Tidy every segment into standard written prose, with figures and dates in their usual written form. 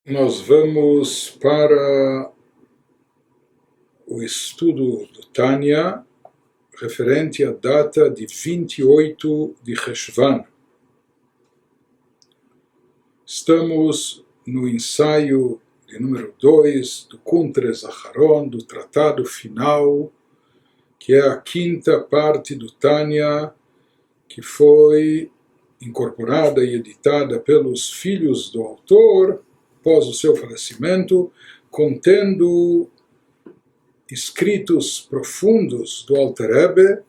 Nós vamos para o estudo do Tânia, referente à data de 28 de Cheshvan. Estamos no ensaio de número 2 do Kuntres Acharon, do tratado final, que é a quinta parte do Tânia, que foi incorporada e editada pelos filhos do autor, após o seu falecimento, contendo escritos profundos do Alter Rebbe,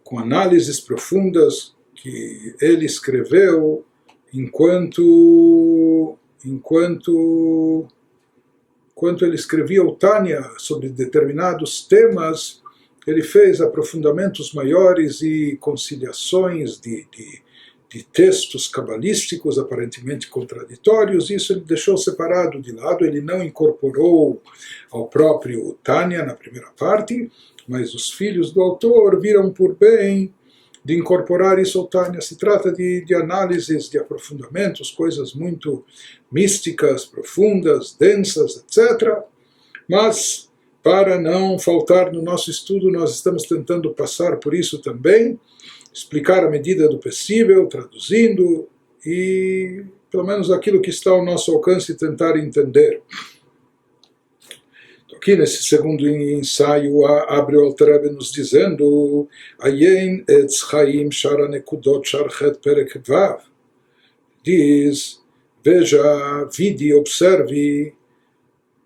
com análises profundas que ele escreveu enquanto ele escrevia o Tânia sobre determinados temas. Ele fez aprofundamentos maiores e conciliações de textos cabalísticos aparentemente contraditórios. Isso ele deixou separado de lado, ele não incorporou ao próprio Tânia na primeira parte, mas os filhos do autor viram por bem de incorporar isso ao Tânia. Se trata de análises, de aprofundamentos, coisas muito místicas, profundas, densas, etc. Mas, para não faltar no nosso estudo, nós estamos tentando passar por isso também, explicar à medida do possível, traduzindo, e pelo menos aquilo que está ao nosso alcance tentar entender. Aqui nesse segundo ensaio abre o Alter Rebbe nos dizendo: Ayen etz chaim shara nekudot sharchet perek vav. Diz: veja, vide, observe,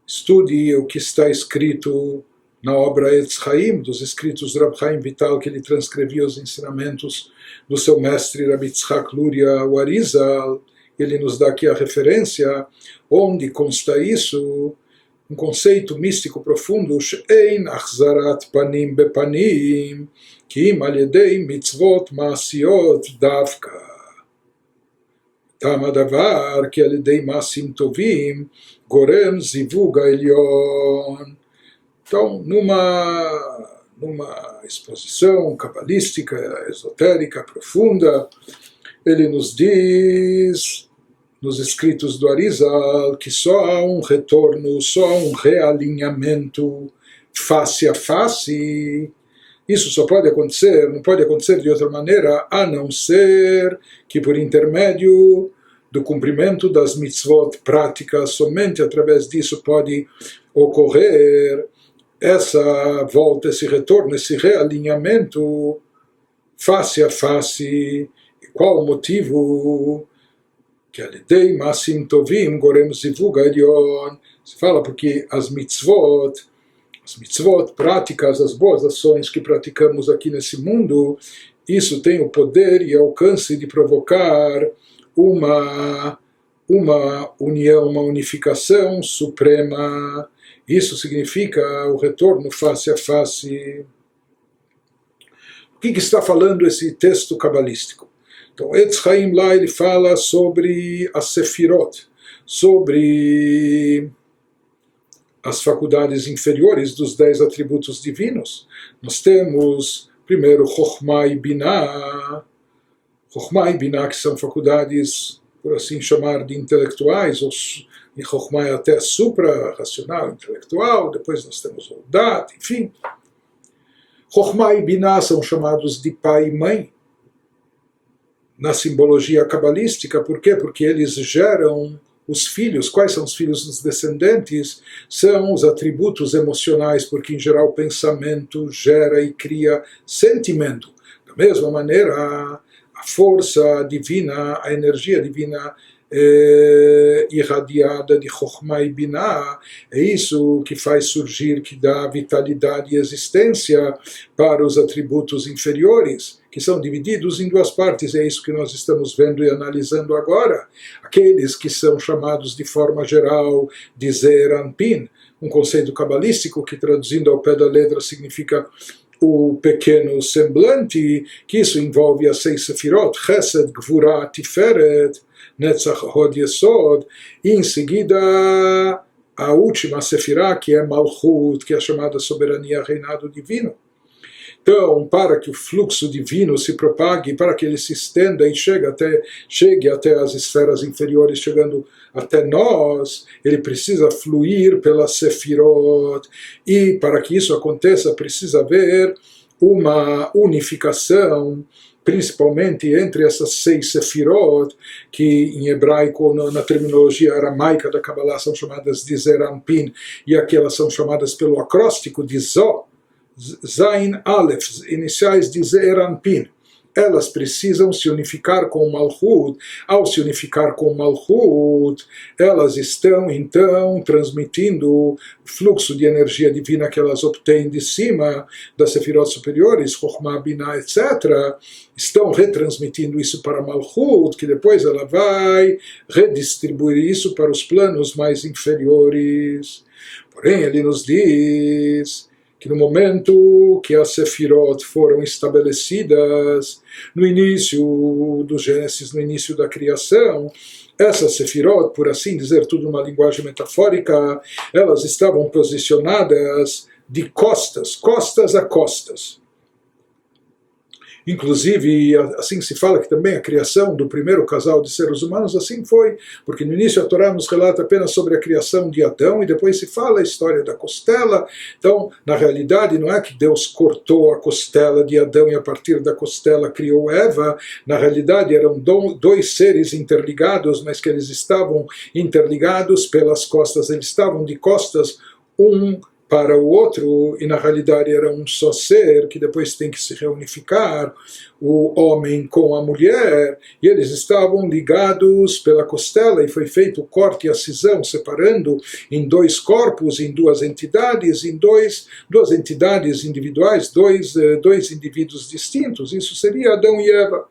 estude o que está escrito na obra Etz Chaim, dos escritos do Rab Chaim Vital, que ele transcrevia os ensinamentos do seu mestre Rabbi Yitzhak Luria Arizal. Ele nos dá aqui a referência, onde consta isso, um conceito místico profundo: She'ein achzarat panim bepanim, ki im al yedei mitzvot ma'asiyot davka. Tam hadavar ki al yedei ma'asim tovim gorem zivug ha'elyon. Então, numa exposição cabalística, esotérica, profunda, ele nos diz, nos escritos do Arizal, que só há um retorno, só há um realinhamento face a face. Isso só pode acontecer, não pode acontecer de outra maneira, a não ser que por intermédio do cumprimento das mitzvot práticas, somente através disso pode ocorrer essa volta, esse retorno, esse realinhamento face a face. E qual o motivo? Que alidei masim tovim gorem zivug ha'elyon. Se fala porque as mitzvot práticas, as boas ações que praticamos aqui nesse mundo, isso tem o poder e alcance de provocar uma união, uma unificação suprema. Isso significa o retorno face a face. O que está falando esse texto cabalístico? Então, Etz Chaim lá ele fala sobre as Sefirot, sobre as faculdades inferiores dos 10 atributos divinos. Nós temos, primeiro, Chokhmah e Binah. Chokhmah e Binah, que são faculdades, por assim chamar, de intelectuais, e Chokhmah é até supra-racional, intelectual. Depois nós temos o Dat, enfim. Chokhmah e Binah são chamados de pai e mãe na simbologia cabalística. Por quê? Porque eles geram os filhos. Quais são os filhos dos descendentes? São os atributos emocionais, porque em geral o pensamento gera e cria sentimento. Da mesma maneira, a força divina, a energia divina irradiada de Chokhmah e Binah, é isso que faz surgir, que dá vitalidade e existência para os atributos inferiores, que são divididos em duas partes. É isso que nós estamos vendo e analisando agora. Aqueles que são chamados de forma geral de Zeir Anpin, um conceito cabalístico que, traduzindo ao pé da letra, significa o pequeno semblante, que isso envolve as 6 sefirot, Chesed, Gvura, Tiferet, Netzach, Hod, Yesod, e em seguida a última sefirá, que é Malchut, que é a chamada soberania, reinado divino. Então, para que o fluxo divino se propague, para que ele se estenda e chegue até as esferas inferiores, chegando até nós, ele precisa fluir pelas sefirot. E para que isso aconteça, precisa haver uma unificação, principalmente entre essas 6 sefirot, que em hebraico, na terminologia aramaica da Kabbalah, são chamadas de Zeir Anpin, e aquelas são chamadas pelo acróstico de Zó, Zain Aleph, iniciais de Zeir Anpin. Elas precisam se unificar com o Malchut. Ao se unificar com o Malchut, elas estão então transmitindo o fluxo de energia divina que elas obtêm de cima das sefirot superiores, Chokhmah, Binah, etc. Estão retransmitindo isso para Malchut, que depois ela vai redistribuir isso para os planos mais inferiores. Porém, ele nos diz que no momento que as sefirot foram estabelecidas, no início do Gênesis, no início da criação, essas sefirot, por assim dizer, tudo numa linguagem metafórica, elas estavam posicionadas de costas a costas. Inclusive, assim se fala que também a criação do primeiro casal de seres humanos assim foi, porque no início a Torá nos relata apenas sobre a criação de Adão e depois se fala a história da costela. Então, na realidade, não é que Deus cortou a costela de Adão e a partir da costela criou Eva. Na realidade, eram 2 seres interligados, mas que eles estavam interligados pelas costas. Eles estavam de costas um para o outro, e na realidade era um só ser, que depois tem que se reunificar, o homem com a mulher, e eles estavam ligados pela costela, e foi feito o corte e a cisão, separando em 2 corpos, em 2 entidades, em duas entidades individuais, dois indivíduos distintos. Isso seria Adão e Eva.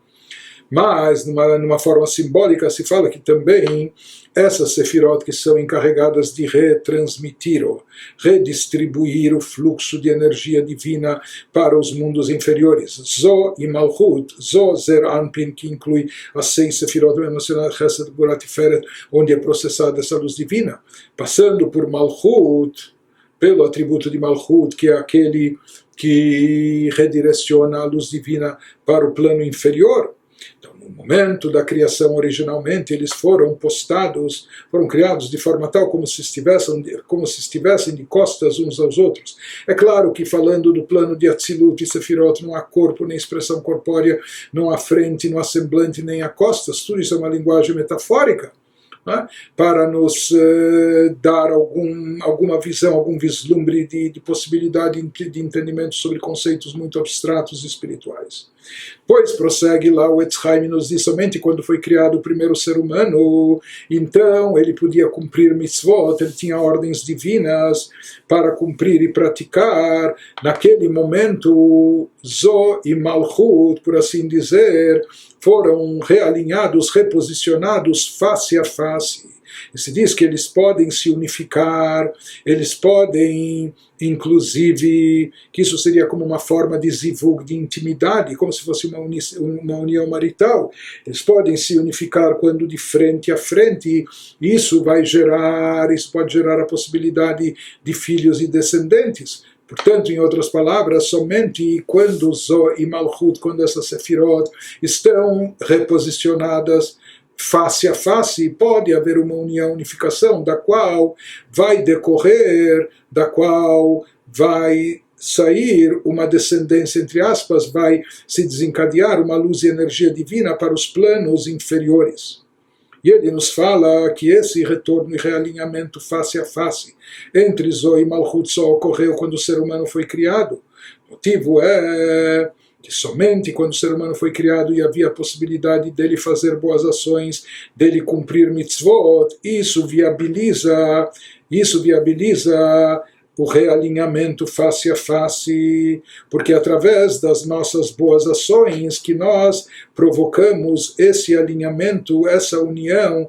Mas, numa forma simbólica, se fala que também essas sefirot que são encarregadas de retransmitir, ou redistribuir o fluxo de energia divina para os mundos inferiores. Zó e Malchut, Zó, Zeir Anpin, que inclui as 6 sefirot mencionadas, Chesed, Gvura, Tiferet, onde é processada essa luz divina, passando por Malchut, pelo atributo de Malchut, que é aquele que redireciona a luz divina para o plano inferior. Então, no momento da criação, originalmente, eles foram criados de forma tal como se estivessem de costas uns aos outros. É claro que, falando do plano de Atzilut e Sefirot, não há corpo, nem expressão corpórea, não há frente, não há semblante, nem há costas. Tudo isso é uma linguagem metafórica, para nos dar alguma visão, algum vislumbre de possibilidade de entendimento sobre conceitos muito abstratos e espirituais. Pois prossegue lá o Etz Chaim, nos diz, somente quando foi criado o primeiro ser humano, então ele podia cumprir mitzvot, ele tinha ordens divinas para cumprir e praticar. Naquele momento, Zó e Malchut, por assim dizer, foram realinhados, reposicionados face a face. E se diz que eles podem se unificar, eles podem, inclusive, que isso seria como uma forma de zivug, de intimidade, como se fosse uma união marital. Eles podem se unificar quando de frente a frente, e isso pode gerar a possibilidade de filhos e descendentes. Portanto, em outras palavras, somente quando Zó e Malchut, quando essas sefirot estão reposicionadas face a face, pode haver uma unificação da qual vai decorrer, da qual vai sair uma descendência, entre aspas, vai se desencadear uma luz e energia divina para os planos inferiores. E ele nos fala que esse retorno e realinhamento face a face entre Zó e Malchut só ocorreu quando o ser humano foi criado. O motivo é que somente quando o ser humano foi criado e havia a possibilidade dele fazer boas ações, dele cumprir mitzvot, isso viabiliza o realinhamento face a face, porque através das nossas boas ações que nós provocamos esse alinhamento, essa união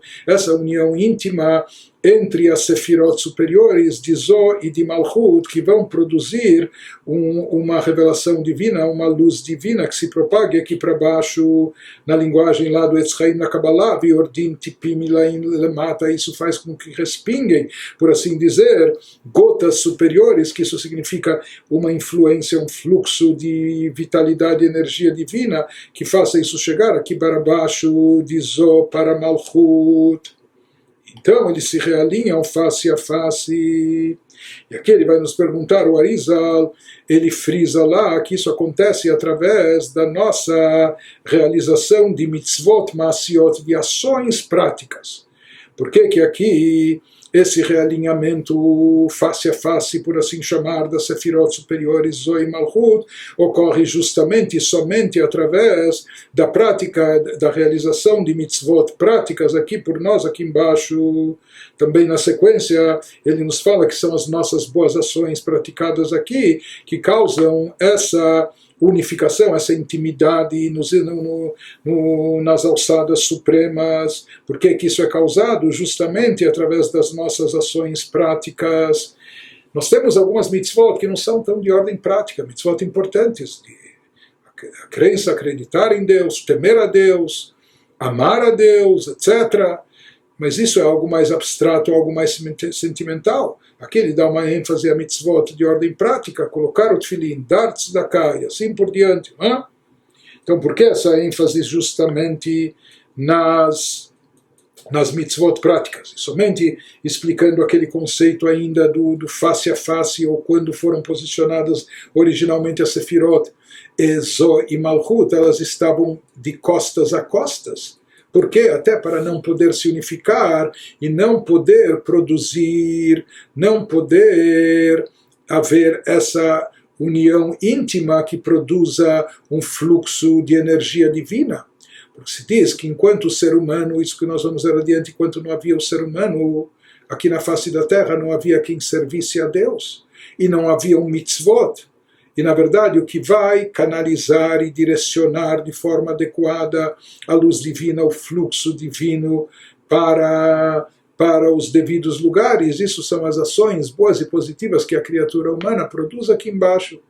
íntima entre as Sefirot superiores de Zó e de Malchut, que vão produzir uma revelação divina, uma luz divina que se propague aqui para baixo, na linguagem lá do Etz Chaim na Kabbalah, Viordim Tipim Ilaim Lemata, isso faz com que respinguem, por assim dizer, gotas superiores, que isso significa uma influência, um fluxo de vitalidade e energia divina, que faça isso chegar aqui para baixo, de Zó para Malchut. Então eles se realinham face a face. E aqui ele vai nos perguntar, o Arizal, ele frisa lá que isso acontece através da nossa realização de mitzvot ma'asiot, de ações práticas. Por que que aqui esse realinhamento face a face, por assim chamar, das Sefirot superiores, Zó e Malchut, ocorre justamente e somente através da prática, da realização de mitzvot práticas aqui por nós, aqui embaixo. Também na sequência, ele nos fala que são as nossas boas ações praticadas aqui que causam essa unificação, essa intimidade nas alçadas supremas. Por que que isso é causado? Justamente através das nossas ações práticas. Nós temos algumas mitzvot que não são tão de ordem prática, mitzvot importantes, a crença, acreditar em Deus, temer a Deus, amar a Deus, etc. Mas isso é algo mais abstrato, algo mais sentimental. Aqui ele dá uma ênfase a mitzvot de ordem prática, colocar o tefilim, dar tzedakah e assim por diante. Hein? Então, por que essa ênfase justamente nas mitzvot práticas? Somente explicando aquele conceito ainda do face a face, ou quando foram posicionadas originalmente as Sefirot, Zó e Malchut, elas estavam de costas a costas. Por quê? Até para não poder se unificar e não poder produzir, não poder haver essa união íntima que produza um fluxo de energia divina. Porque se diz que enquanto o ser humano, isso que nós vamos ver adiante, enquanto não havia o ser humano aqui na face da terra, não havia quem servisse a Deus. E não havia um mitzvot. E, na verdade, o que vai canalizar e direcionar de forma adequada a luz divina, o fluxo divino para os devidos lugares, isso são as ações boas e positivas que a criatura humana produz aqui embaixo.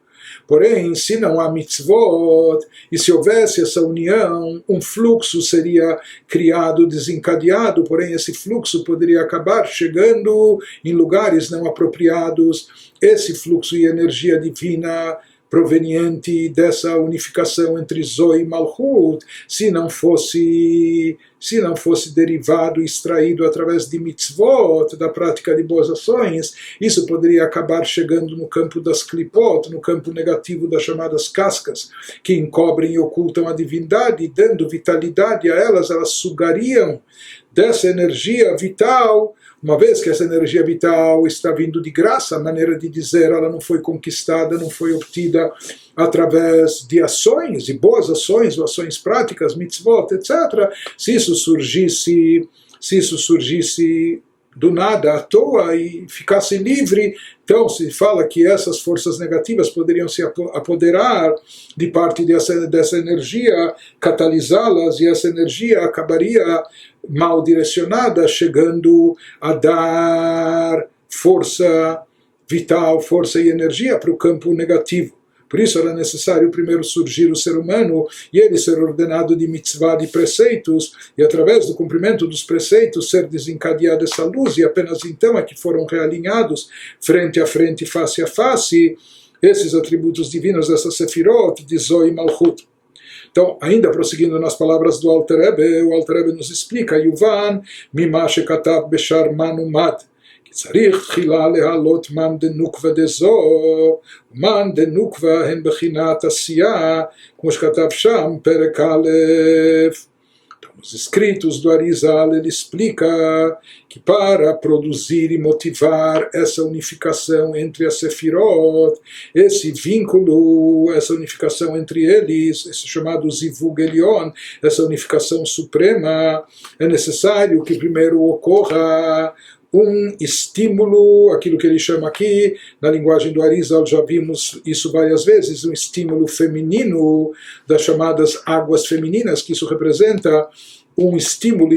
Porém, se não há mitzvot, e se houvesse essa união, um fluxo seria criado, desencadeado, porém esse fluxo poderia acabar chegando em lugares não apropriados. Esse fluxo e energia divina proveniente dessa unificação entre Zó e Malchut, se não fosse derivado, extraído através de mitzvot, da prática de boas ações, isso poderia acabar chegando no campo das klipot, no campo negativo das chamadas cascas, que encobrem e ocultam a divindade, dando vitalidade a elas, elas sugariam dessa energia vital. Uma vez que essa energia vital está vindo de graça, a maneira de dizer, ela não foi conquistada, não foi obtida através de ações, e boas ações, ou ações práticas, mitzvot, etc. Se isso surgisse do nada, à toa, e ficasse livre, então se fala que essas forças negativas poderiam se apoderar de parte dessa energia, catalisá-las, e essa energia acabaria mal direcionada, chegando a dar força vital, força e energia para o campo negativo. Por isso era necessário primeiro surgir o ser humano e ele ser ordenado de mitzvah, de preceitos, e através do cumprimento dos preceitos ser desencadeada essa luz, e apenas então é que foram realinhados frente a frente, face a face, esses atributos divinos, essas sefirot de Zó e Malchut. Então, ainda prosseguindo nas palavras do Alter Rebbe, o Alter Rebbe nos explica, Yuvan, mima shekatav beshar manu mad, כי צריך תחילה להעלות מן דנוקווה דזו, מן דנוקווה הן בחינת עשייה, כמו שכתב שם, פרק א'. Nos escritos do Arizal ele explica que para produzir e motivar essa unificação entre as Sefirot, esse vínculo, essa unificação entre eles, esse chamado Zivug Elion, essa unificação suprema, é necessário que primeiro ocorra um estímulo, aquilo que ele chama aqui, na linguagem do Arizal, já vimos isso várias vezes, um estímulo feminino das chamadas águas femininas, que isso representa um estímulo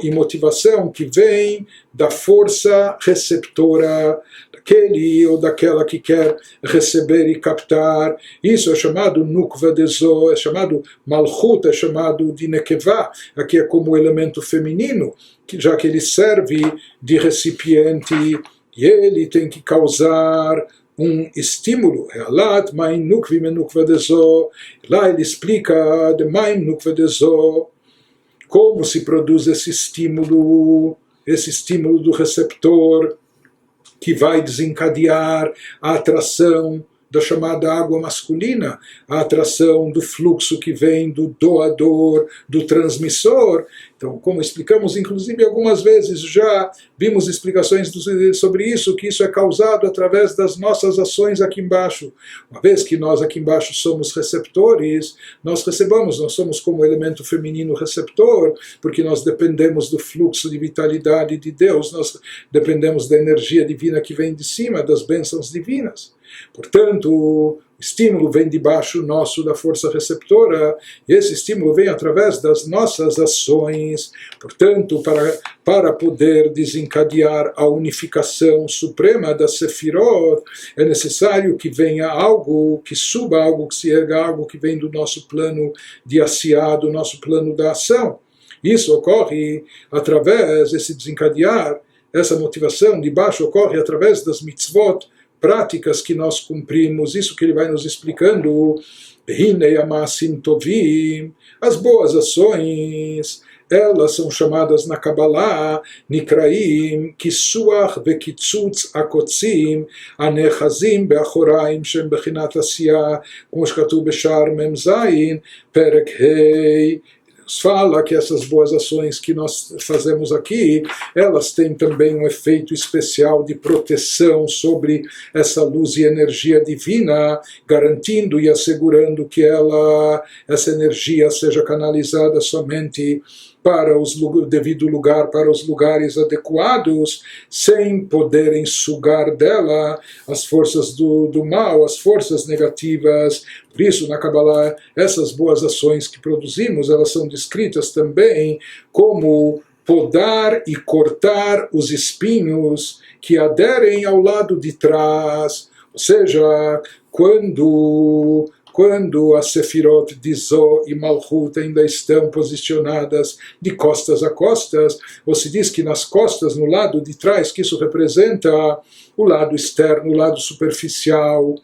e motivação que vem da força receptora daquele ou daquela que quer receber e captar. Isso é chamado nukva dezo, é chamado malchut, é chamado de nekevá, aqui é como elemento feminino, já que ele serve de recipiente e ele tem que causar um estímulo. Lá ele explica de maim nukva dezo, como se produz esse estímulo do receptor, que vai desencadear a atração da chamada água masculina, a atração do fluxo que vem do doador, do transmissor. Então, como explicamos, inclusive, algumas vezes já vimos explicações sobre isso, que isso é causado através das nossas ações aqui embaixo. Uma vez que nós aqui embaixo somos receptores, nós somos como elemento feminino receptor, porque nós dependemos do fluxo de vitalidade de Deus, nós dependemos da energia divina que vem de cima, das bênçãos divinas. Portanto, o estímulo vem de baixo nosso, da força receptora, e esse estímulo vem através das nossas ações. Portanto, para poder desencadear a unificação suprema da Sefirot, é necessário que venha algo, que suba algo, que se erga algo que vem do nosso plano de Asiá, do nosso plano da ação. Isso ocorre através, esse desencadear, essa motivação de baixo ocorre através das mitzvot, práticas que nós cumprimos. Isso que ele vai nos explicando. As boas ações, elas são chamadas na Kabbalah Nikraim Kisuach Vekitzutz Akotzim Anechazim Beachoraim Shem Bechinat Asiyah, como escrito Beshar Mem Zayin Perek Hei. Fala que essas boas ações que nós fazemos aqui, elas têm também um efeito especial de proteção sobre essa luz e energia divina, garantindo e assegurando que essa energia seja canalizada somente para o devido lugar, para os lugares adequados, sem poderem sugar dela as forças do mal, as forças negativas. Por isso, na Kabbalah, essas boas ações que produzimos, elas são descritas também como podar e cortar os espinhos que aderem ao lado de trás. Ou seja, quando as Sefirot de Zó e Malchut ainda estão posicionadas de costas a costas, ou se diz que nas costas, no lado de trás, que isso representa o lado externo, o lado superficial,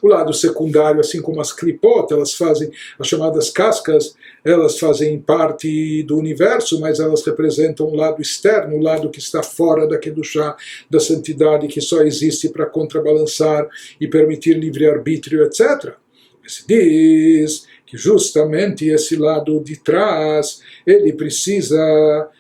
o lado secundário, assim como as klipot, elas fazem, as chamadas cascas, elas fazem parte do universo, mas elas representam o lado externo, o lado que está fora da Kedushá, da santidade, que só existe para contrabalançar e permitir livre-arbítrio, etc. Se diz que justamente esse lado de trás, ele precisa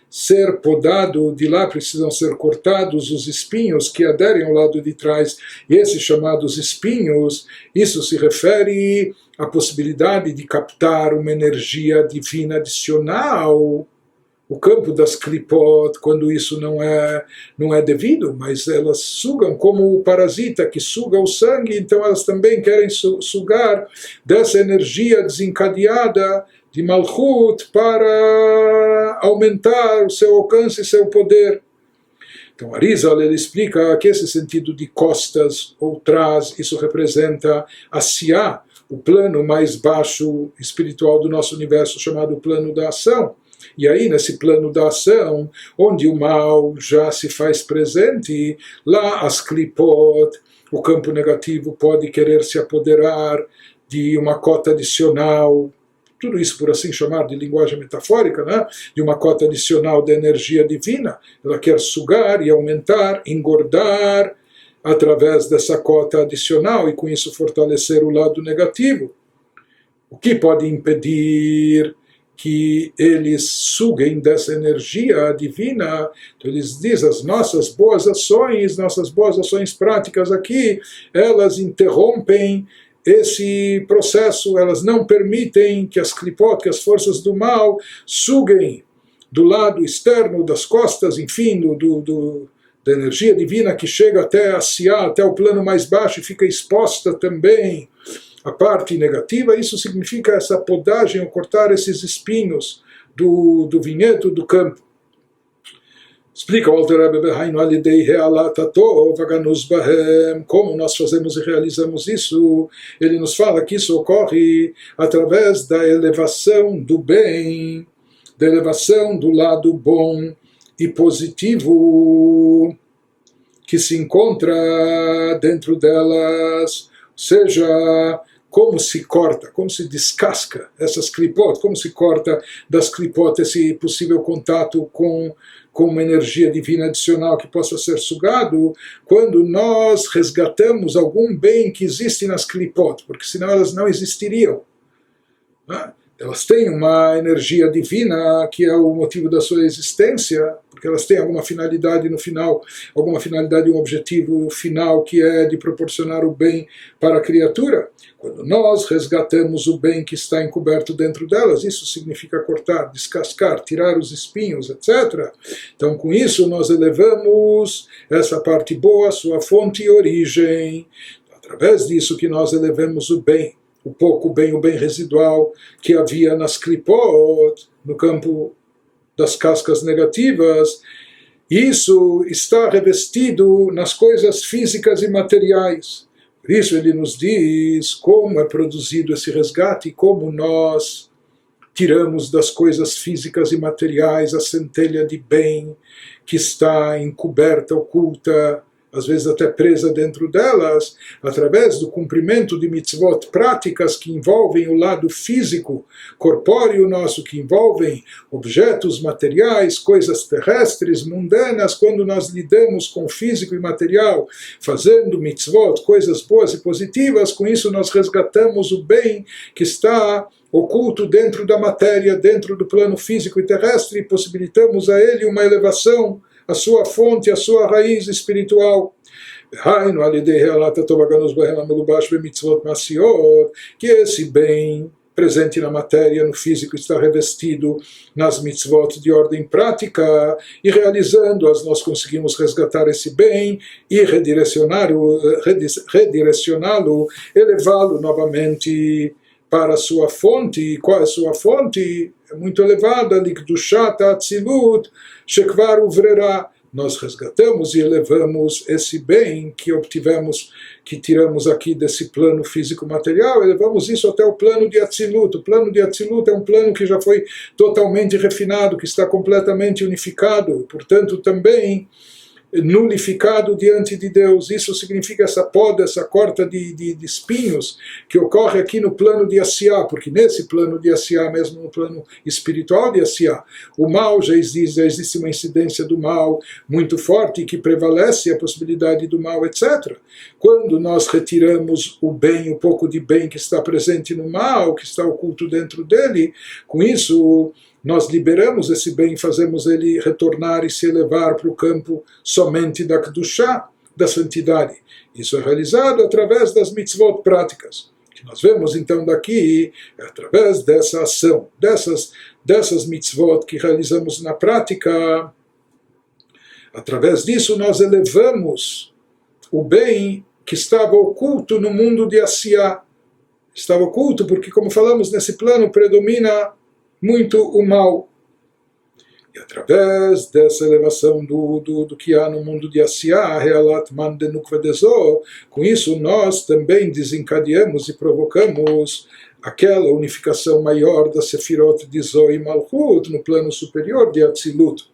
ser podado, de lá precisam ser cortados os espinhos que aderem ao lado de trás, e esses chamados espinhos, isso se refere à possibilidade de captar uma energia divina adicional. O campo das klipot, quando isso não é devido, mas elas sugam como o parasita que suga o sangue, então elas também querem sugar dessa energia desencadeada de Malchut para aumentar o seu alcance e seu poder. Então Arizal ele explica que esse sentido de costas ou trás, isso representa a Siyah, o plano mais baixo espiritual do nosso universo, chamado plano da ação. E aí, nesse plano da ação, onde o mal já se faz presente, lá as klipot, o campo negativo pode querer se apoderar de uma cota adicional, tudo isso por assim chamar de linguagem metafórica, né? De uma cota adicional da energia divina. Ela quer sugar e aumentar, engordar através dessa cota adicional e com isso fortalecer o lado negativo. O que pode impedir que eles suguem dessa energia divina? Então eles dizem, as nossas boas ações práticas aqui, elas interrompem esse processo, elas não permitem que as klipot, que as forças do mal, suguem do lado externo, das costas, enfim, da energia divina que chega até a Siyah, até o plano mais baixo e fica exposta também a parte negativa. Isso significa essa podagem, ou cortar esses espinhos do vinhedo, do campo. Explica o Alter Rebbe Behainu alidei realatato vaganus bahem, como nós fazemos e realizamos isso. Ele nos fala que isso ocorre através da elevação do bem, da elevação do lado bom e positivo que se encontra dentro delas, ou seja, como se corta, como se descasca essas clipot, como se corta das clipot esse possível contato com uma energia divina adicional que possa ser sugado, quando nós resgatamos algum bem que existe nas clipot, porque senão elas não existiriam. Elas têm uma energia divina que é o motivo da sua existência, porque elas têm alguma finalidade no final, alguma finalidade, um objetivo final que é de proporcionar o bem para a criatura. Quando nós resgatamos o bem que está encoberto dentro delas, isso significa cortar, descascar, tirar os espinhos, etc. Então, com isso, nós elevamos essa parte boa, sua fonte e origem. Através disso que nós elevamos o bem, o pouco bem, o bem residual que havia nas clipot, no campo das cascas negativas, isso está revestido nas coisas físicas e materiais. Por isso ele nos diz como é produzido esse resgate, como nós tiramos das coisas físicas e materiais a centelha de bem que está encoberta, oculta, às vezes até presa dentro delas, através do cumprimento de mitzvot práticas que envolvem o lado físico, corpóreo nosso, que envolvem objetos materiais, coisas terrestres, mundanas. Quando nós lidamos com o físico e material, fazendo mitzvot, coisas boas e positivas, com isso nós resgatamos o bem que está oculto dentro da matéria, dentro do plano físico e terrestre, e possibilitamos a ele uma elevação, a sua fonte, a sua raiz espiritual. Que esse bem presente na matéria, no físico, está revestido nas mitzvot de ordem prática, e realizando-as nós conseguimos resgatar esse bem e redirecioná-lo, elevá-lo novamente para a sua fonte. E qual é a sua fonte? É muito elevada, Likdushat Atzilut Shekvar Uvrera. Nós resgatamos e elevamos esse bem que obtivemos, que tiramos aqui desse plano físico-material, elevamos isso até o plano de Atzilut. O plano de Atzilut é um plano que já foi totalmente refinado, que está completamente unificado, portanto também nulificado diante de Deus. Isso significa essa poda, essa corta de espinhos que ocorre aqui no plano de Asiá, porque nesse plano de Asiá, mesmo no plano espiritual de Asiá, o mal já existe uma incidência do mal muito forte que prevalece a possibilidade do mal, etc. Quando nós retiramos o bem, o pouco de bem que está presente no mal, que está oculto dentro dele, com isso nós liberamos esse bem, fazemos ele retornar e se elevar para o campo somente da Kedushá, da santidade. Isso é realizado através das mitzvot práticas, que nós vemos então daqui, através dessa ação, dessas mitzvot que realizamos na prática. Através disso nós elevamos o bem que estava oculto no mundo de Asiá. Estava oculto porque, como falamos, nesse plano predomina muito o mal. E através dessa elevação do que há no mundo de Asiá, Realat Man de Nukva Dezo, com isso nós também desencadeamos e provocamos aquela unificação maior da Sefirot de Zo e Malchut no plano superior de Atzilut.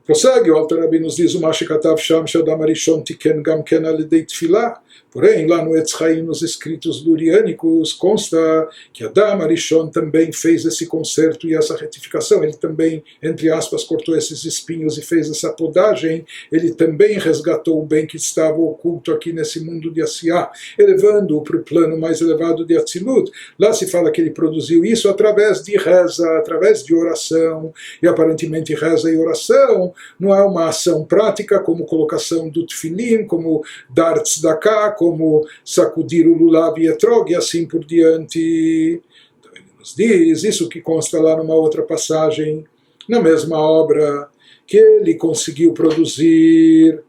Prossegue, o Alter Rebbe nos diz: o Mashikatav Sham Shadam Arishon Tiken Gam Ken Alidei Tfilah. Porém, lá no Etz Chaim, nos escritos luriânicos, consta que Adam Arishon também fez esse conserto e essa retificação. Ele também, entre aspas, cortou esses espinhos e fez essa podagem. Ele também resgatou o bem que estava oculto aqui nesse mundo de Asiá, elevando-o para o plano mais elevado de Atzilut. Lá se fala que ele produziu isso através de reza, através de oração. E aparentemente reza e oração não é uma ação prática, como colocação do tefilim, como dar tzedakah, como sacudir o lulav e etrog, e assim por diante. Então ele nos diz isso que consta lá numa outra passagem, na mesma obra, que ele conseguiu produzir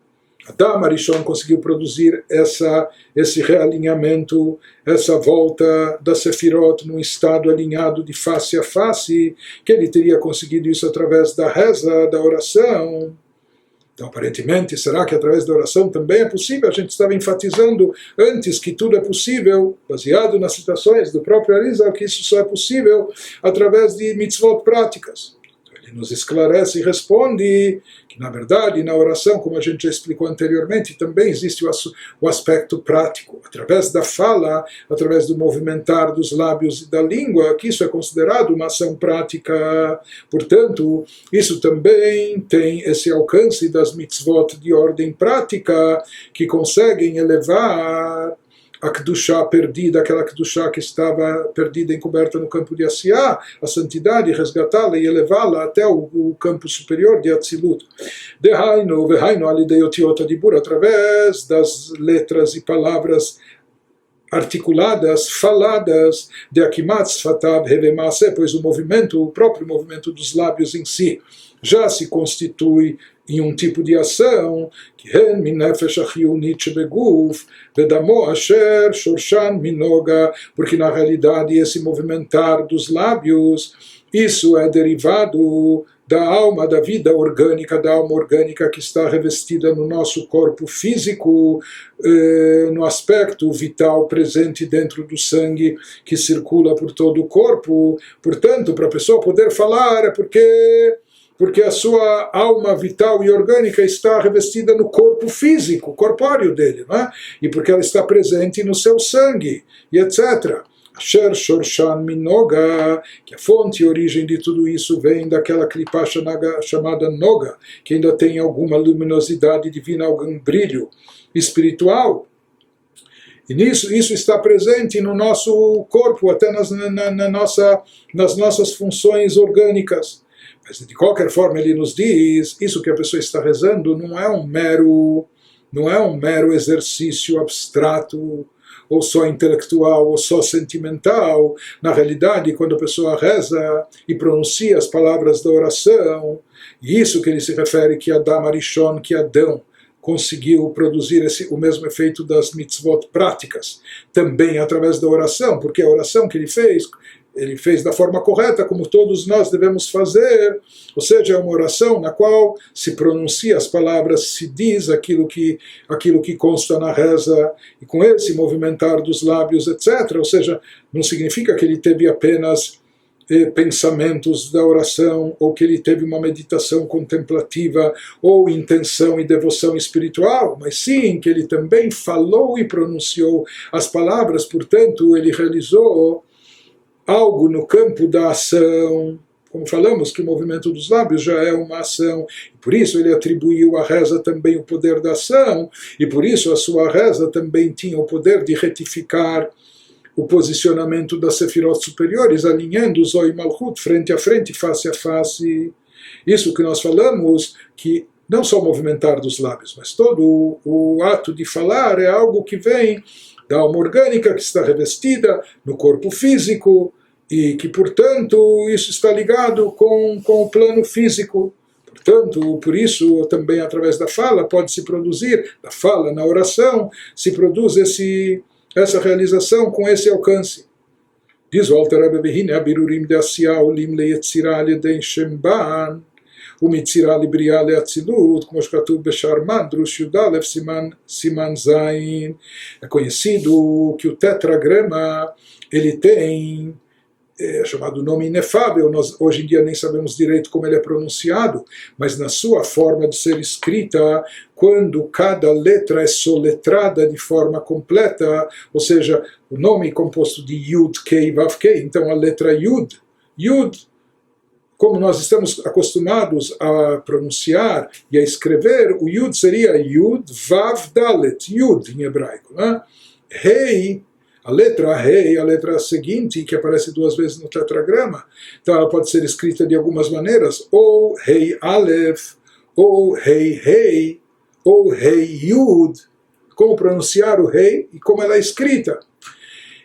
Adam Arishon conseguiu produzir esse realinhamento, essa volta da Sefirot num estado alinhado de face a face, que ele teria conseguido isso através da reza, da oração. Então, aparentemente, será que através da oração também é possível? A gente estava enfatizando antes que tudo é possível, baseado nas citações do próprio Arizal, que isso só é possível através de mitzvot práticas. Ele nos esclarece e responde que, na verdade, na oração, como a gente já explicou anteriormente, também existe o aspecto prático. Através da fala, através do movimentar dos lábios e da língua, que isso é considerado uma ação prática. Portanto, isso também tem esse alcance das mitzvot de ordem prática, que conseguem elevar a Kedushá perdida, aquela Kedushá que estava perdida, encoberta no campo de Asiá, a santidade, resgatá-la e elevá-la até o campo superior de Atzilut. Dehainu, vehainu alidei otiot adibur, através das letras e palavras articuladas, faladas, de Akimatz Fatav Hevemase, pois o próprio movimento dos lábios em si, já se constitui em um tipo de ação que porque na realidade esse movimentar dos lábios, isso é derivado da alma, da vida orgânica, da alma orgânica que está revestida no nosso corpo físico, no aspecto vital presente dentro do sangue que circula por todo o corpo. Portanto, para a pessoa poder falar é porque a sua alma vital e orgânica está revestida no corpo físico, corpóreo dele, não é? E porque ela está presente no seu sangue, e etc. Asher Shorshan Minoga, que a fonte e origem de tudo isso vem daquela klipa chamada Noga, que ainda tem alguma luminosidade divina, algum brilho espiritual. E isso está presente no nosso corpo, até nas nossas funções orgânicas. Mas de qualquer forma ele nos diz, isso que a pessoa está rezando não é um mero exercício abstrato, ou só intelectual, ou só sentimental. Na realidade, quando a pessoa reza e pronuncia as palavras da oração, e isso que ele se refere que Adam Arishon, que Adão conseguiu produzir o mesmo efeito das mitzvot práticas, também através da oração, porque a oração que ele fez da forma correta, como todos nós devemos fazer, ou seja, é uma oração na qual se pronuncia as palavras, se diz aquilo que consta na reza, e com esse movimentar dos lábios, etc. Ou seja, não significa que ele teve apenas pensamentos da oração, ou que ele teve uma meditação contemplativa, ou intenção e devoção espiritual, mas sim que ele também falou e pronunciou as palavras, portanto, ele realizou algo no campo da ação. Como falamos que o movimento dos lábios já é uma ação, e por isso ele atribuiu à reza também o poder da ação, e por isso a sua reza também tinha o poder de retificar o posicionamento das sefirot superiores, alinhando Zoh e Malchut frente a frente, face a face. Isso que nós falamos, que não só movimentar dos lábios, mas todo o ato de falar é algo que vem da alma orgânica que está revestida no corpo físico e que, portanto, isso está ligado com o plano físico. Portanto, por isso, também através da fala pode-se produzir, da fala na oração, se produz essa realização com esse alcance. Diz o Alter Rebbe Behine, Abirurim de Asiá, Olim Leyetzirah Alidei Shemban, ומיצירה לבריאה לאצילות, כמו שכתוב בשרמן, דרוש י"א, סימן זין. É conhecido que o tetragrama, ele tem chamado nome inefável, nós hoje em dia nem sabemos direito como ele é pronunciado, mas na sua forma de ser escrita, quando cada letra é soletrada de forma completa, ou seja, o nome é composto de Yud, Kei, Vav, Kei, então a letra Yud, como nós estamos acostumados a pronunciar e a escrever, o Yud seria Yud, Vav, Dalet, Yud em hebraico. Né? Rei, a letra Rei, a letra seguinte, que aparece duas vezes no tetragrama, então ela pode ser escrita de algumas maneiras, ou Rei Aleph, ou Rei, ou Rei Yud, como pronunciar o Rei e como ela é escrita.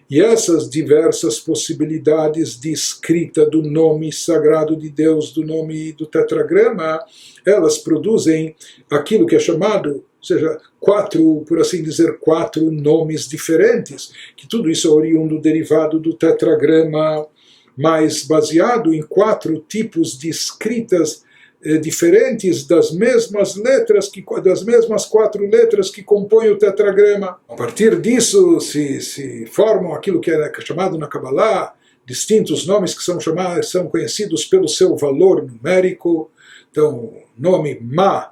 E essas diversas possibilidades de escrita do nome sagrado de Deus, do nome do tetragrama, elas produzem aquilo que é chamado seja, quatro, por assim dizer, quatro nomes diferentes, que tudo isso é oriundo derivado do tetragrama, mas baseado em quatro tipos de escritas diferentes das mesmas letras, das mesmas quatro letras que compõem o tetragrama. A partir disso se formam aquilo que é chamado na Kabbalah distintos nomes que são conhecidos pelo seu valor numérico. Então, o nome Ma,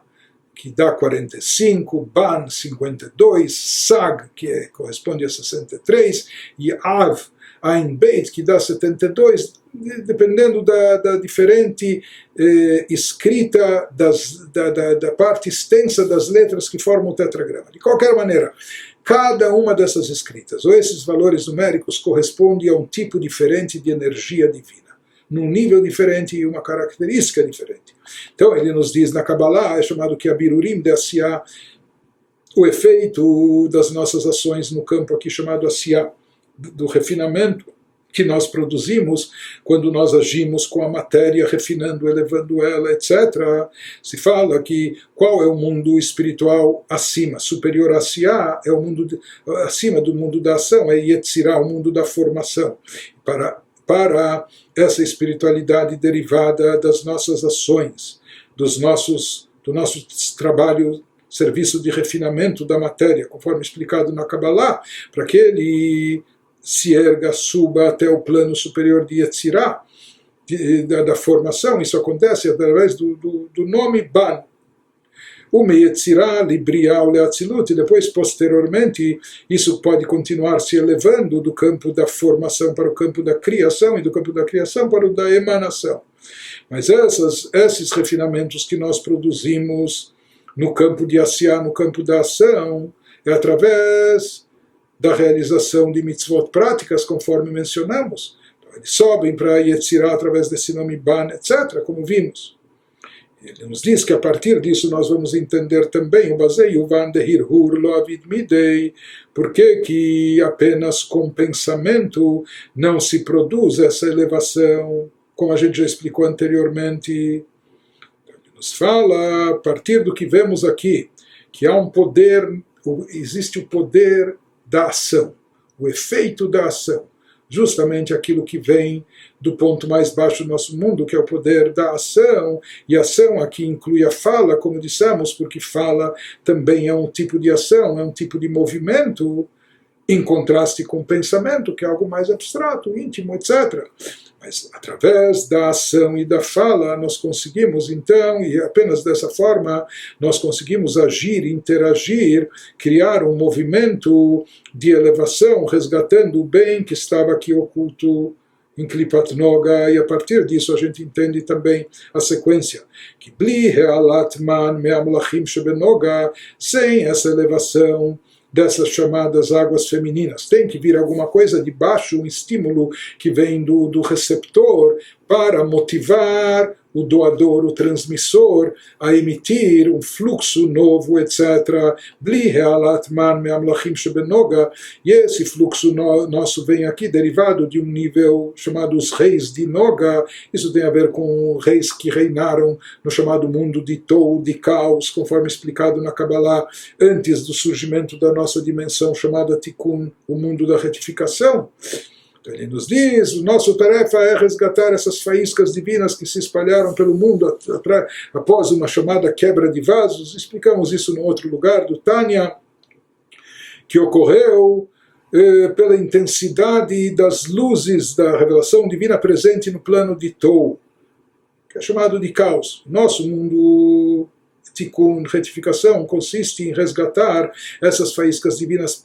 que dá 45, Ban, 52, Sag, que corresponde a 63, e Av, Ain Beit, que dá 72, dependendo da diferente escrita da parte extensa das letras que formam o tetragrama. De qualquer maneira, cada uma dessas escritas, ou esses valores numéricos, corresponde a um tipo diferente de energia divina, num nível diferente e uma característica diferente. Então ele nos diz na Kabbalah, é chamado que Abirurim de Asiá, o efeito das nossas ações no campo aqui chamado Asiá, do refinamento que nós produzimos quando nós agimos com a matéria, refinando, elevando ela, etc. Se fala que qual é o mundo espiritual acima, superior a Asiá, é o mundo acima do mundo da ação, é Yetzirah, o mundo da formação. Para essa espiritualidade derivada das nossas ações, do nosso trabalho, serviço de refinamento da matéria, conforme explicado na Kabbalah, para que ele se erga, suba até o plano superior de Yetzirah, da formação. Isso acontece através do nome Ban. O Yetzirah, Libriah, o Leatzilut, e depois, posteriormente, isso pode continuar se elevando do campo da formação para o campo da criação, e do campo da criação para o da emanação. Mas esses refinamentos que nós produzimos no campo de Asiá, no campo da ação, é através da realização de mitzvot práticas, conforme mencionamos. Então, eles sobem para Yetzirah através desse nome Ban, etc., como vimos. Ele nos diz que a partir disso nós vamos entender também o baseio Van de Hirhur Lo Avid Midei, porque que apenas com pensamento não se produz essa elevação, como a gente já explicou anteriormente. Então, ele nos fala, a partir do que vemos aqui, que há um poder, existe o poder da ação, o efeito da ação, justamente aquilo que vem do ponto mais baixo do nosso mundo, que é o poder da ação, e a ação aqui inclui a fala, como dissemos, porque fala também é um tipo de ação, é um tipo de movimento, em contraste com o pensamento, que é algo mais abstrato, íntimo, etc. Mas através da ação e da fala nós conseguimos então, e apenas dessa forma, nós conseguimos agir, interagir, criar um movimento de elevação, resgatando o bem que estava aqui oculto em Klipat Noga, e a partir disso a gente entende também a sequência. Que Bli He'alat Man Me'amlachim Shebenoga, sem essa elevação dessas chamadas águas femininas. Tem que vir alguma coisa de baixo, um estímulo que vem do receptor para motivar o doador, o transmissor, a emitir um fluxo novo, etc. Bli He'alat Man Me'amlachim Shebenoga, e esse fluxo nosso vem aqui derivado de um nível chamado os reis de Noga. Isso tem a ver com reis que reinaram no chamado mundo de Tou, de caos, conforme explicado na Kabbalah, antes do surgimento da nossa dimensão chamada Tikkun, o mundo da retificação. Então ele nos diz, o nosso tarefa é resgatar essas faíscas divinas que se espalharam pelo mundo após uma chamada quebra de vasos. Explicamos isso no outro lugar do Tânia, que ocorreu pela intensidade das luzes da revelação divina presente no plano de Tou, que é chamado de caos. Nosso mundo Tikkun, retificação, consiste em resgatar essas faíscas divinas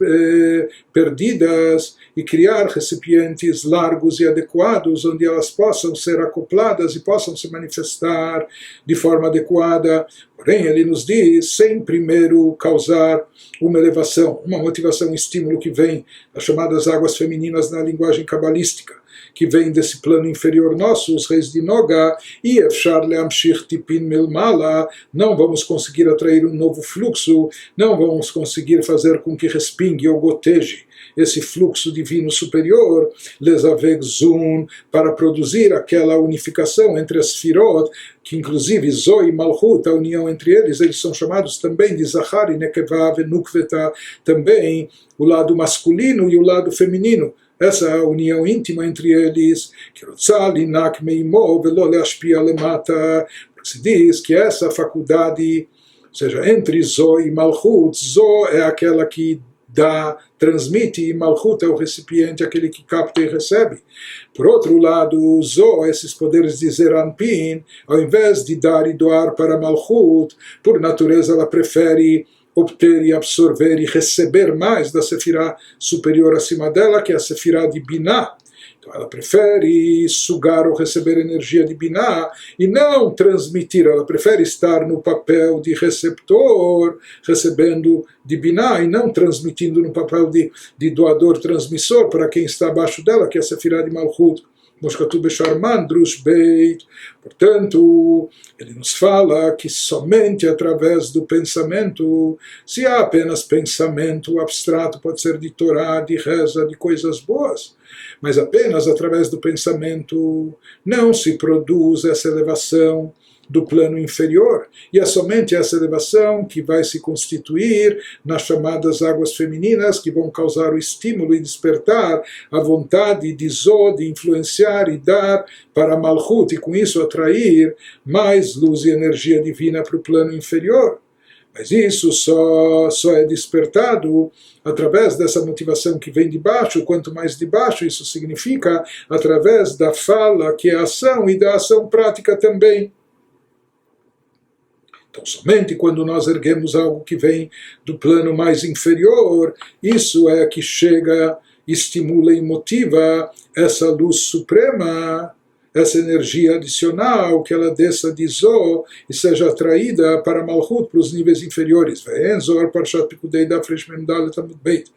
perdidas e criar recipientes largos e adequados onde elas possam ser acopladas e possam se manifestar de forma adequada. Porém, ele nos diz, sem primeiro causar uma elevação, uma motivação, um estímulo que vem das chamadas águas femininas na linguagem cabalística, que vem desse plano inferior nosso, os reis de Noga, e Efshar Leamshich Tipin Milmala, não vamos conseguir atrair um novo fluxo, não vamos conseguir fazer com que respingue ou goteje esse fluxo divino superior, lesaveg zun, para produzir aquela unificação entre as Sfirot, que inclusive Zo e Malchut, a união entre eles são chamados também de Zahar e Nekevah e Nukveta, também o lado masculino e o lado feminino. Essa união íntima entre eles, que se diz que essa faculdade, ou seja, entre Zo e Malchut, Zo é aquela que dá, transmite, e Malchut é o recipiente, aquele que capta e recebe. Por outro lado, Zo, esses poderes de Zeranpin, ao invés de dar e doar para Malchut, por natureza ela prefere obter e absorver e receber mais da Sefirah superior acima dela, que é a Sefirah de Binah. Então ela prefere sugar ou receber energia de Binah e não transmitir, ela prefere estar no papel de receptor, recebendo de Binah, e não transmitindo no papel de doador-transmissor para quem está abaixo dela, que é a Sefirah de Malchut. Portanto, ele nos fala que somente através do pensamento, se há apenas pensamento abstrato, pode ser de Torá, de reza, de coisas boas, mas apenas através do pensamento não se produz essa elevação do plano inferior, e é somente essa elevação que vai se constituir nas chamadas águas femininas, que vão causar o estímulo e despertar a vontade de Zo, de influenciar e dar para Malchut, e com isso atrair mais luz e energia divina para o plano inferior. Mas isso só é despertado através dessa motivação que vem de baixo. Quanto mais de baixo, isso significa através da fala, que é a ação, e da ação prática também. Então, somente quando nós erguemos algo que vem do plano mais inferior, isso é que chega, estimula e motiva essa luz suprema, essa energia adicional, que ela desça de Zo e seja atraída para Malchut, para os níveis inferiores. Ve'en Zohar Parshat Pikudei Daf Resh Mem Dalet Amud Beit.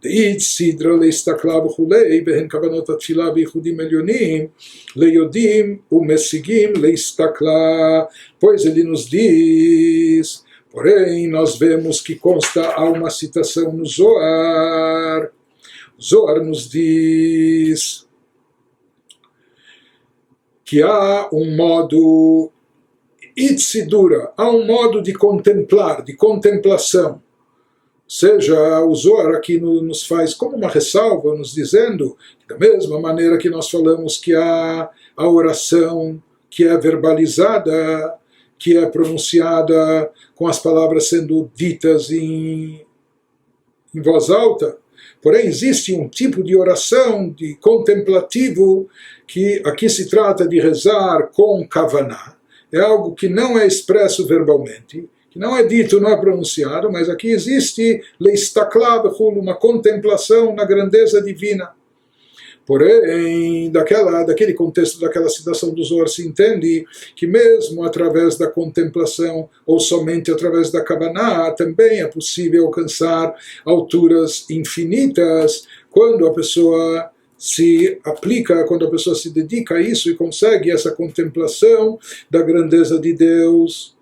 Deit Sidra Leistakla V'chulei Behen Kavanot Atfilah V'Yichudim Elyonim Leyodim Umesigim Leistakla. Pois ele nos diz, porém nós vemos que consta há uma citação no Zohar. Zohar nos diz que há um modo itzidura, há um modo de contemplar, de contemplação. Ou seja, o Zohar aqui nos faz como uma ressalva, nos dizendo que da mesma maneira que nós falamos que há a oração que é verbalizada, que é pronunciada com as palavras sendo ditas em voz alta, porém existe um tipo de oração, de contemplativo, que aqui se trata de rezar com kavaná. É algo que não é expresso verbalmente, que não é dito, não é pronunciado, mas aqui existe leistakla b'chul, uma contemplação na grandeza divina. Porém, daquele contexto, daquela citação do Zohar, se entende que mesmo através da contemplação, ou somente através da kavaná, também é possível alcançar alturas infinitas, quando a pessoa se aplica, quando a pessoa se dedica a isso e consegue essa contemplação da grandeza de Deus.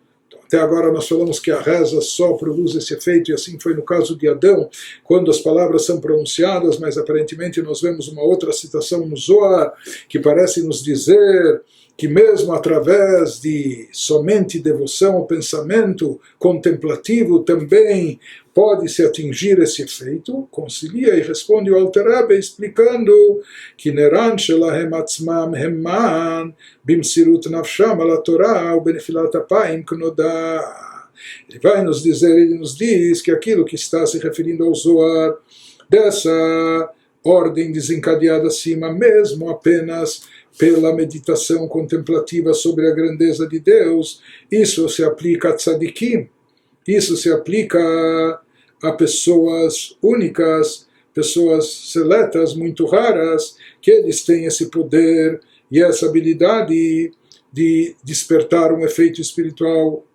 Até agora nós falamos que a reza só produz esse efeito, e assim foi no caso de Adão, quando as palavras são pronunciadas, mas aparentemente nós vemos uma outra citação no Zohar, que parece nos dizer que mesmo através de somente devoção ao pensamento contemplativo também pode-se atingir esse efeito. Concilia e responde o Alter Rebbe explicando que Neran shelahem atzmam hemman bimsirut nafsham ala Torah ubenefilat apayim knodah. Ele nos diz que aquilo que está se referindo ao Zohar, dessa ordem desencadeada acima, mesmo apenas pela meditação contemplativa sobre a grandeza de Deus, isso se aplica a tzadikim, isso se aplica a pessoas únicas, pessoas seletas, muito raras, que eles têm esse poder e essa habilidade de despertar um efeito espiritual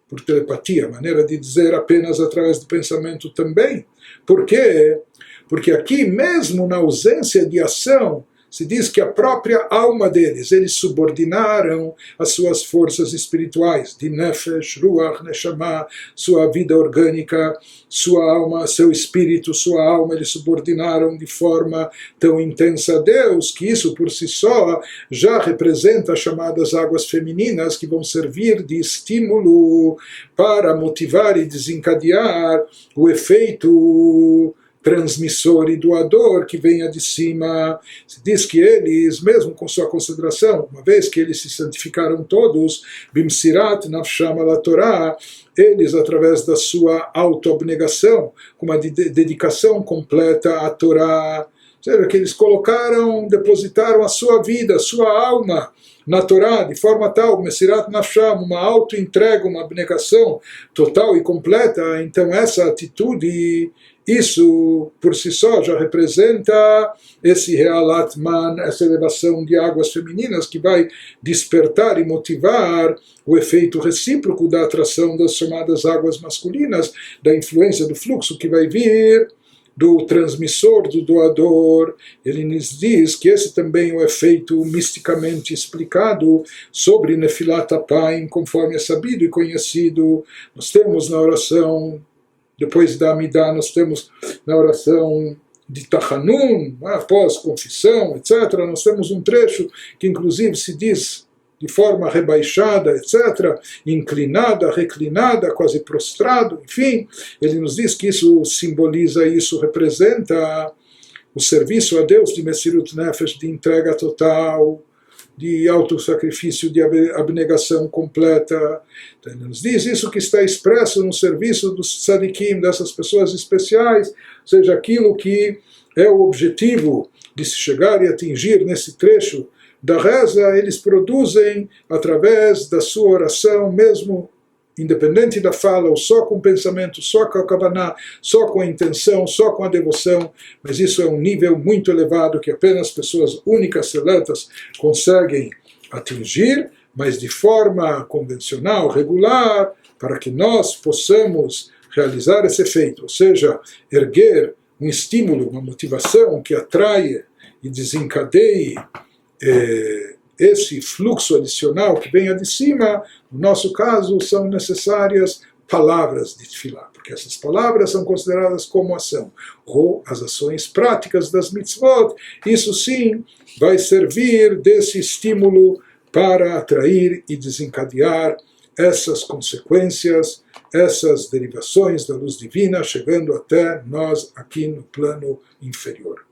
por telepatia, maneira de dizer apenas através do pensamento também. Por quê? Porque aqui, mesmo na ausência de ação, se diz que a própria alma deles, eles subordinaram as suas forças espirituais, de Nefesh, Ruach, Neshama, sua vida orgânica, sua alma, seu espírito, sua alma, eles subordinaram de forma tão intensa a Deus, que isso por si só já representa as chamadas águas femininas, que vão servir de estímulo para motivar e desencadear o efeito transmissor e doador que venha de cima. Se diz que eles, mesmo com sua consideração, uma vez que eles se santificaram todos, Bimsirat Nafsham ala Torah, eles, através da sua autoabnegação, com uma dedicação completa à Torá, ou seja, que eles colocaram, depositaram a sua vida, a sua alma na Torá, de forma tal, Mesirat Nafsham, uma auto-entrega, uma abnegação total e completa. Então essa atitude, isso por si só já representa esse Realatman, essa elevação de águas femininas que vai despertar e motivar o efeito recíproco da atração das chamadas águas masculinas, da influência do fluxo que vai vir do transmissor, do doador. Ele nos diz que esse também é o efeito misticamente explicado sobre Nefilat Apayim, conforme é sabido e conhecido. Nós temos na oração, depois da Amidah, nós temos na oração de Tachanun, após confissão, etc. Nós temos um trecho que inclusive se diz de forma rebaixada, etc., inclinada, reclinada, quase prostrado, enfim, ele nos diz que isso simboliza, isso representa o serviço a Deus de Messirut Nefesh, de entrega total, de autossacrifício, de abnegação completa. Então, ele nos diz isso que está expresso no serviço dos tzadikim, dessas pessoas especiais, ou seja, aquilo que é o objetivo de se chegar e atingir nesse trecho da reza, eles produzem através da sua oração, mesmo independente da fala, ou só com o pensamento, só com a kavaná, só com a intenção, só com a devoção, mas isso é um nível muito elevado que apenas pessoas únicas, seletas, conseguem atingir, mas de forma convencional, regular, para que nós possamos realizar esse efeito, ou seja, erguer um estímulo, uma motivação que atraia e desencadeie esse fluxo adicional que venha de cima. No nosso caso, são necessárias palavras de tefilá, porque essas palavras são consideradas como ação, ou as ações práticas das mitzvot. Isso sim vai servir desse estímulo para atrair e desencadear essas consequências, essas derivações da luz divina, chegando até nós aqui no plano inferior.